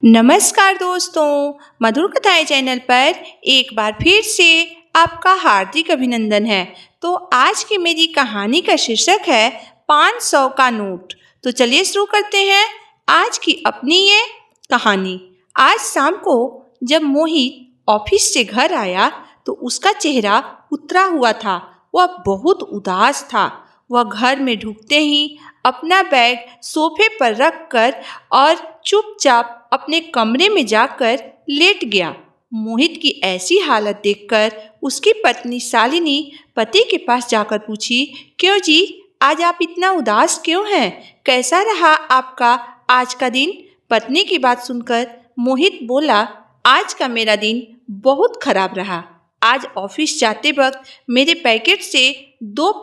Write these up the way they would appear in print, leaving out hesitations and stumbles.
नमस्कार दोस्तों, मधुर कथाएं चैनल पर एक बार फिर से आपका हार्दिक अभिनंदन है। तो आज की मेरी कहानी का शीर्षक है 500 का नोट। तो चलिए शुरू करते हैं आज की अपनी ये कहानी। आज शाम को जब मोहित ऑफिस से घर आया तो उसका चेहरा उतरा हुआ था। वह बहुत उदास था। वह घर में ढुकते ही अपना बैग सोफे पर रखकर और चुपचाप अपने कमरे में जाकर लेट गया। मोहित की ऐसी हालत देखकर उसकी पत्नी शालिनी पति के पास जाकर पूछी, क्यों जी, आज आप इतना उदास क्यों हैं? कैसा रहा आपका आज का दिन? पत्नी की बात सुनकर मोहित बोला, आज का मेरा दिन बहुत खराब रहा। आज ऑफिस जाते वक्त मेरे पैकेट से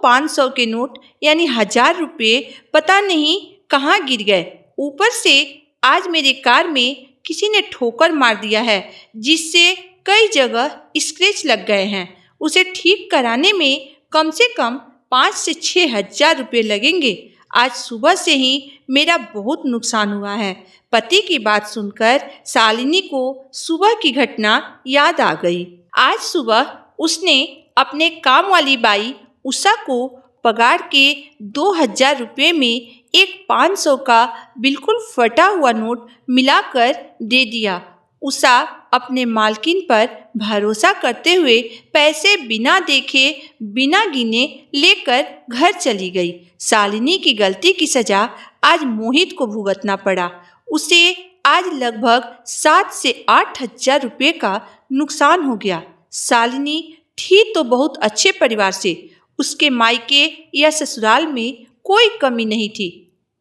500 के नोट यानी 1000 रुपये पता नहीं कहाँ गिर गए। ऊपर से आज मेरे कार में किसी ने ठोकर मार दिया है, जिससे कई जगह स्क्रैच लग गए हैं। उसे ठीक कराने में कम से कम 5 से 6 हजार रुपये लगेंगे। आज सुबह से ही मेरा बहुत नुकसान हुआ है। पति की बात सुनकर शालिनी को सुबह की घटना याद आ गई। आज सुबह उसने अपने काम वाली बाई उषा को पगार के 2000 रुपये में एक 500 का बिल्कुल फटा हुआ नोट मिलाकर दे दिया। उषा अपने मालकिन पर भरोसा करते हुए पैसे बिना देखे बिना गिने लेकर घर चली गई। शालिनी की गलती की सजा आज मोहित को भुगतना पड़ा। उसे आज लगभग 7 से 8 हजार रुपये का नुकसान हो गया। शालिनी थी तो बहुत अच्छे परिवार से, उसके मायके या ससुराल में कोई कमी नहीं थी।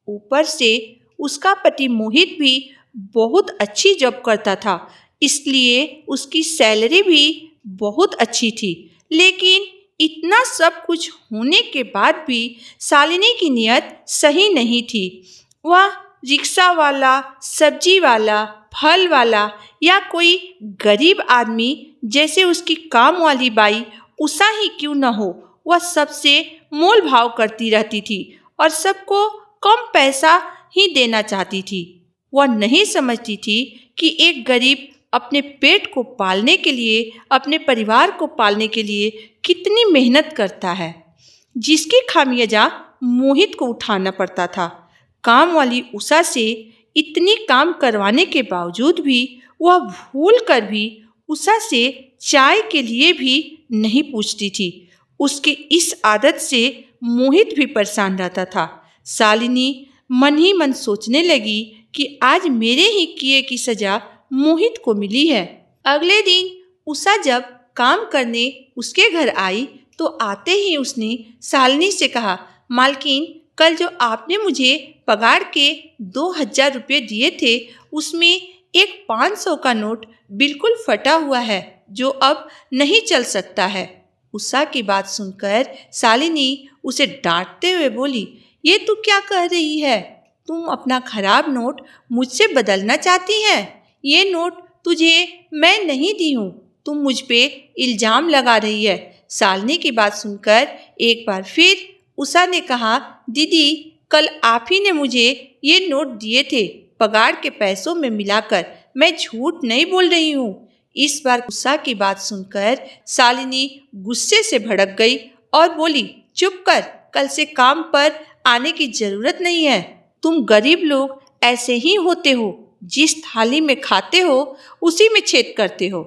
ऊपर से उसका पति मोहित भी बहुत अच्छी जॉब करता था, इसलिए उसकी सैलरी भी बहुत अच्छी थी। लेकिन इतना सब कुछ होने के बाद भी शालिनी की नीयत सही नहीं थी। वह रिक्शा वाला, सब्जी वाला, फल वाला या कोई गरीब आदमी जैसे उसकी काम वाली बाई उषा ही क्यों न हो, वह सबसे मोल भाव करती रहती थी और सबको कम पैसा ही देना चाहती थी। वह नहीं समझती थी कि एक गरीब अपने पेट को पालने के लिए, अपने परिवार को पालने के लिए कितनी मेहनत करता है, जिसकी खामियाजा मोहित को उठाना पड़ता था। काम वाली उषा से इतनी काम करवाने के बावजूद भी वह भूल कर भी उषा से चाय के लिए भी नहीं पूछती थी। उसके इस आदत से मोहित भी परेशान रहता था। शालिनी मन ही मन सोचने लगी कि आज मेरे ही किए की सजा मोहित को मिली है। अगले दिन उषा जब काम करने उसके घर आई तो आते ही उसने शालिनी से कहा, मालकिन, कल जो आपने मुझे पगार के 2000 रुपये दिए थे, उसमें एक 500 का नोट बिल्कुल फटा हुआ है, जो अब नहीं चल सकता है। उषा की बात सुनकर शालिनी उसे डांटते हुए बोली, ये तू क्या कह रही है? तुम अपना खराब नोट मुझसे बदलना चाहती है? ये नोट तुझे मैं नहीं दी हूँ, तुम मुझ पे इल्जाम लगा रही है। शालिनी की बात सुनकर एक बार फिर उषा ने कहा, दीदी, कल आप ही ने मुझे ये नोट दिए थे पगार के पैसों में मिलाकर, मैं झूठ नहीं बोल रही हूँ। इस बार उषा की बात सुनकर शालिनी गुस्से से भड़क गई और बोली, चुप कर, कल से काम पर आने की जरूरत नहीं है। तुम गरीब लोग ऐसे ही होते हो, जिस थाली में खाते हो उसी में छेद करते हो।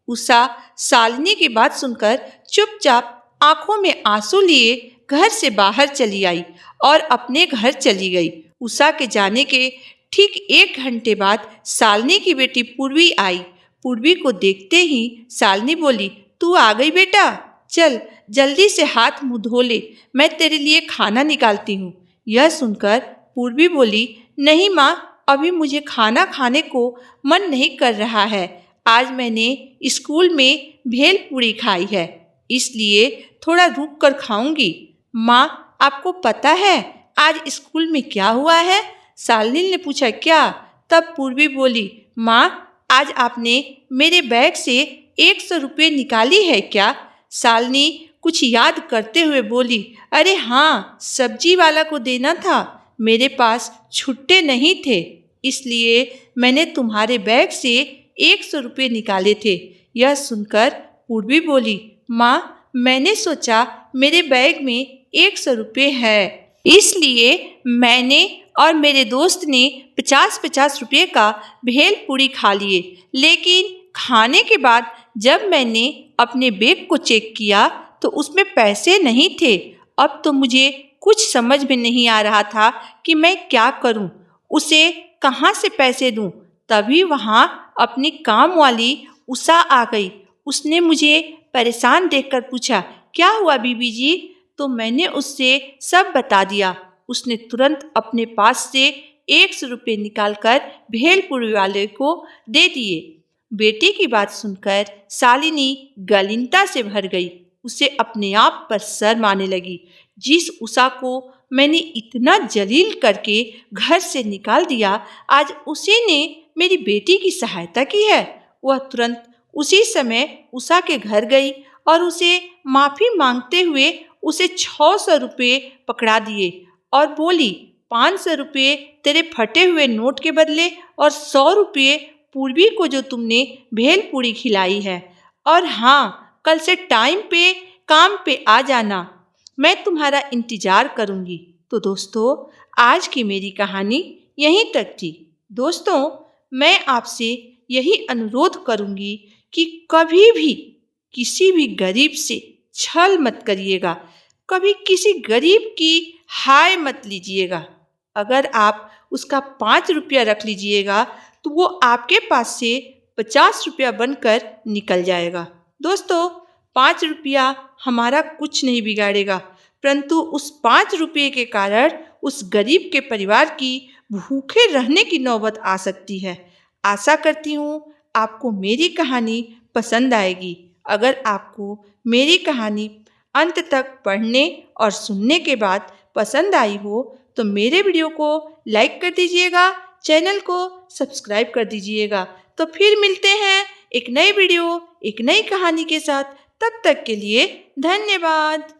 उषा शालिनी की बात सुनकर चुपचाप आंखों में आंसू लिए घर से बाहर चली आई और अपने घर चली गई। उषा के जाने के ठीक 1 घंटे बाद शालिनी की बेटी पूर्वी आई। पूर्वी को देखते ही शालिनी बोली, तू आ गई बेटा, चल जल्दी से हाथ मुंह धो ले, मैं तेरे लिए खाना निकालती हूँ। यह सुनकर पूर्वी बोली, नहीं माँ, अभी मुझे खाना खाने को मन नहीं कर रहा है। आज मैंने स्कूल में भेल पूरी खाई है, इसलिए थोड़ा रुक कर खाऊंगी। माँ, आपको पता है आज स्कूल में क्या हुआ है? शालिनी ने पूछा। क्या? तब पूर्वी बोली, माँ, आज आपने मेरे बैग से 100 रुपये निकाली है क्या? शालिनी कुछ याद करते हुए बोली, अरे हाँ, सब्जी वाला को देना था, मेरे पास छुट्टे नहीं थे। इसलिए मैंने तुम्हारे बैग से 100 रुपये निकाले थे। यह सुनकर पूर्वी बोली, माँ, मैंने सोचा मेरे बैग में 100 रुपये है, इसलिए मैंने और मेरे दोस्त ने 50-50 रुपये का भेल पूरी खा लिए। लेकिन खाने के बाद जब मैंने अपने बैग को चेक किया तो उसमें पैसे नहीं थे। अब तो मुझे कुछ समझ में नहीं आ रहा था कि मैं क्या करूं, उसे कहाँ से पैसे दूं। तभी वहाँ अपनी काम वाली उषा आ गई। उसने मुझे परेशान देखकर पूछा, क्या हुआ बीबी जी? तो मैंने उससे सब बता दिया। उसने तुरंत अपने पास से 100 रुपये निकालकर भेलपुरी वाले को दे दिए। बेटी की बात सुनकर शालिनी गलीनता से भर गई। उसे अपने आप पर शर्म आने लगी। जिस उषा को मैंने इतना जलील करके घर से निकाल दिया, आज उसी ने मेरी बेटी की सहायता की है। वह तुरंत उसी समय उषा के घर गई और उसे माफ़ी मांगते हुए उसे 600 रुपये पकड़ा दिए और बोली, 500 रुपये तेरे फटे हुए नोट के बदले और 100 रुपये पूर्वी को जो तुमने भेलपूरी खिलाई है। और हाँ, कल से टाइम पे काम पे आ जाना, मैं तुम्हारा इंतज़ार करूँगी। तो दोस्तों, आज की मेरी कहानी यहीं तक थी। दोस्तों, मैं आपसे यही अनुरोध करूँगी कि कभी भी किसी भी गरीब से छल मत करिएगा, कभी किसी गरीब की हाय मत लीजिएगा। अगर आप उसका 5 रुपया रख लीजिएगा तो वो आपके पास से 50 रुपया बनकर निकल जाएगा। दोस्तों, 5 रुपया हमारा कुछ नहीं बिगाड़ेगा, परंतु उस 5 रुपये के कारण उस गरीब के परिवार की भूखे रहने की नौबत आ सकती है। आशा करती हूँ आपको मेरी कहानी पसंद आएगी। अगर आपको मेरी कहानी अंत तक पढ़ने और सुनने के बाद पसंद आई हो तो मेरे वीडियो को लाइक कर दीजिएगा, चैनल को सब्सक्राइब कर दीजिएगा। तो फिर मिलते हैं एक नई वीडियो, एक नई कहानी के साथ। तब तक के लिए धन्यवाद।